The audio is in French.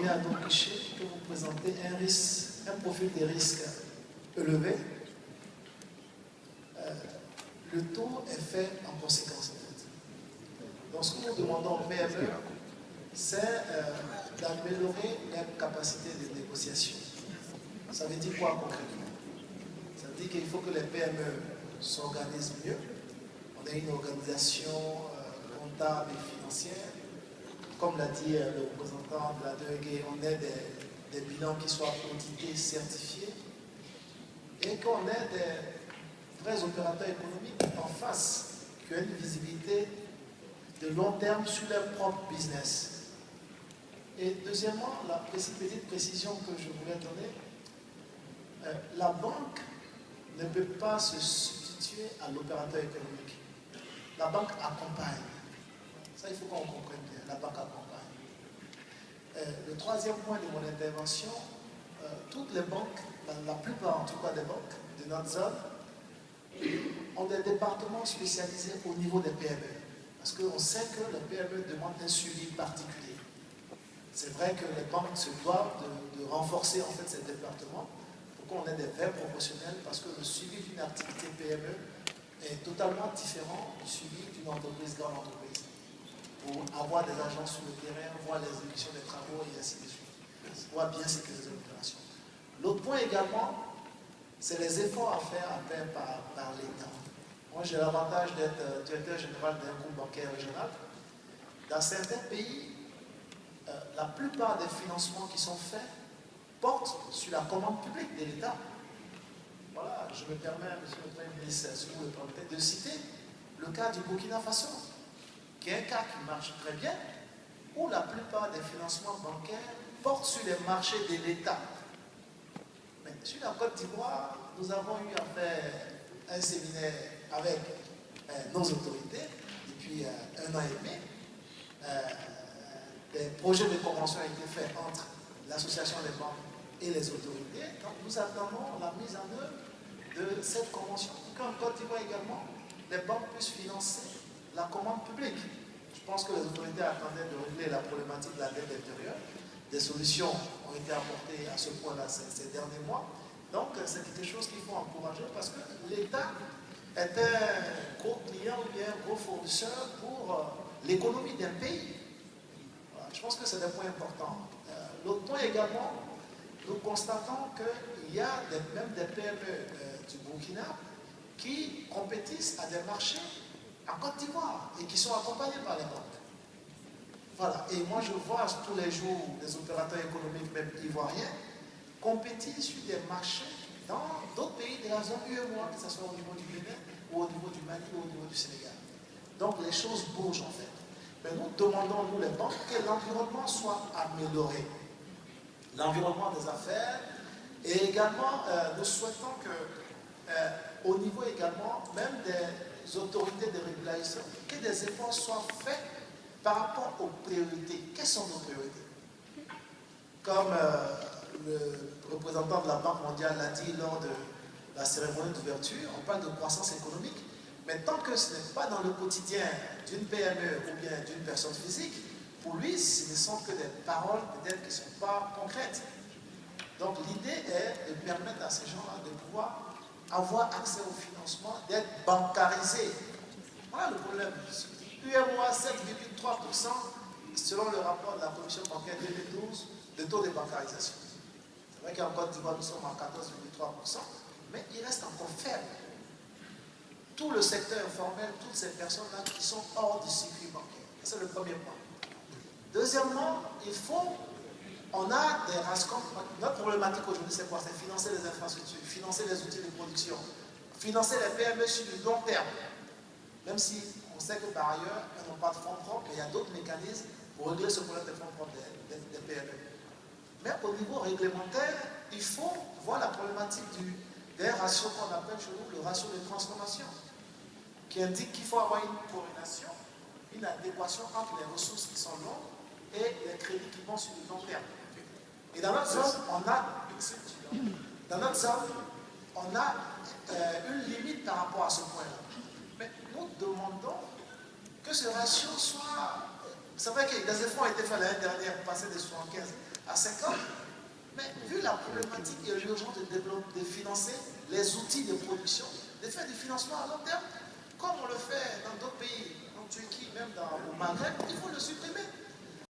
Guinée à Don-Quiché, que vous présentez un risque, un profil de risque élevé, le taux est fait en conséquence en fait. Donc ce que nous demandons au PME, c'est d'améliorer leur capacité de négociation. Ça veut dire quoi concrètement? Ça veut dire qu'il faut que les PME s'organisent mieux. On a une organisation comptable et financière. Comme l'a dit le représentant de la DEG, on ait des bilans qui soient audités, certifiés, et qu'on ait des vrais opérateurs économiques en face, qui ont une visibilité de long terme sur leur propre business. Et deuxièmement, la petite précision que je voulais donner, la banque ne peut pas se substituer à l'opérateur économique. La banque accompagne. Ça, il faut qu'on comprenne bien. La banque accompagne. Le troisième point de mon intervention, toutes les banques, la plupart en tout cas des banques de notre zone, ont des départements spécialisés au niveau des PME. Parce qu'on sait que les PME demandent un suivi particulier. C'est vrai que les banques se doivent de renforcer en fait ces départements pour qu'on ait des vrais professionnels, parce que le suivi d'une activité PME est totalement différent du suivi d'une entreprise, grande entreprise. Pour avoir des agents sur le terrain, voir l'exécution des travaux et ainsi de suite. Voir bien sécuriser l'opération. L'autre point également, c'est les efforts à faire par l'État. Moi, j'ai l'avantage d'être directeur général d'un groupe bancaire régional. Dans certains pays, la plupart des financements qui sont faits portent sur la commande publique de l'État. Voilà, je me permets, monsieur le Premier ministre, si vous le permettez, de citer le cas du Burkina Faso, qui est un cas qui marche très bien, où la plupart des financements bancaires portent sur les marchés de l'État. Mais sur la Côte d'Ivoire, nous avons eu à faire un séminaire avec nos autorités depuis 1 an et demi. Des projets de convention ont été faits entre l'association des banques et les autorités. Donc nous attendons la mise en œuvre de cette convention. Qu'en Côte d'Ivoire également, les banques puissent financer la commande publique. Je pense que les autorités attendaient de régler la problématique de la dette intérieure. Des solutions ont été apportées à ce point-là ces derniers mois. Donc c'est quelque chose qu'il faut encourager, parce que l'État est un gros client ou bien un gros fournisseur pour l'économie d'un pays. Voilà, je pense que c'est des points importants. L'autre point également, nous constatons qu'il y a même des PME du Burkina qui compétissent à des marchés en Côte d'Ivoire et qui sont accompagnés par les banques. Voilà, et moi je vois tous les jours des opérateurs économiques, même ivoiriens, compétir sur des marchés dans d'autres pays de la zone UEMOA, que ce soit au niveau du Bénin, ou au niveau du Mali, ou au niveau du Sénégal. Donc les choses bougent en fait. Mais nous demandons, nous les banques, que l'environnement soit amélioré. L'environnement des affaires, et également nous souhaitons que au niveau également même des autorités de régulation, que des efforts soient faits par rapport aux priorités. Quelles sont nos priorités? Comme le représentant de la Banque mondiale l'a dit lors de la cérémonie d'ouverture, on parle de croissance économique, mais tant que ce n'est pas dans le quotidien d'une PME ou bien d'une personne physique, pour lui, ce ne sont que des paroles peut-être qui ne sont pas concrètes. Donc l'idée est de permettre à ces gens-là de pouvoir avoir accès au financement, d'être bancarisés. Voilà le problème. UMOA 7,3% selon le rapport de la Commission bancaire 2012 de taux de bancarisation. C'est vrai qu'en Côte d'Ivoire, nous sommes à 14,3%, mais il reste encore faible. Tout le secteur informel, toutes ces personnes-là qui sont hors du circuit bancaire. C'est le premier point. Deuxièmement, on a des RASCOM. Notre problématique aujourd'hui, c'est quoi? C'est financer les infrastructures, financer les outils de production, financer les PME sur le long terme. Même si on sait que par ailleurs, elles n'ont pas de fonds propres, mais il y a d'autres mécanismes pour régler ce problème des fonds propres des PME. Mais au niveau réglementaire, il faut voir la problématique des ratios qu'on appelle chez nous le ratio de transformation, qui indique qu'il faut avoir une coordination, une adéquation entre les ressources qui sont longues et les crédits qui vont sur le long terme. Et dans notre zone, on a une limite par rapport à ce point-là. Mais nous demandons que ce ratio soit... C'est vrai que des efforts ont été faits l'année dernière pour passer de 75 à 5 ans. Mais vu la problématique et l'urgence de financer les outils de production, de faire du financement à long terme, comme on le fait dans d'autres pays, en Turquie, même au Maghreb,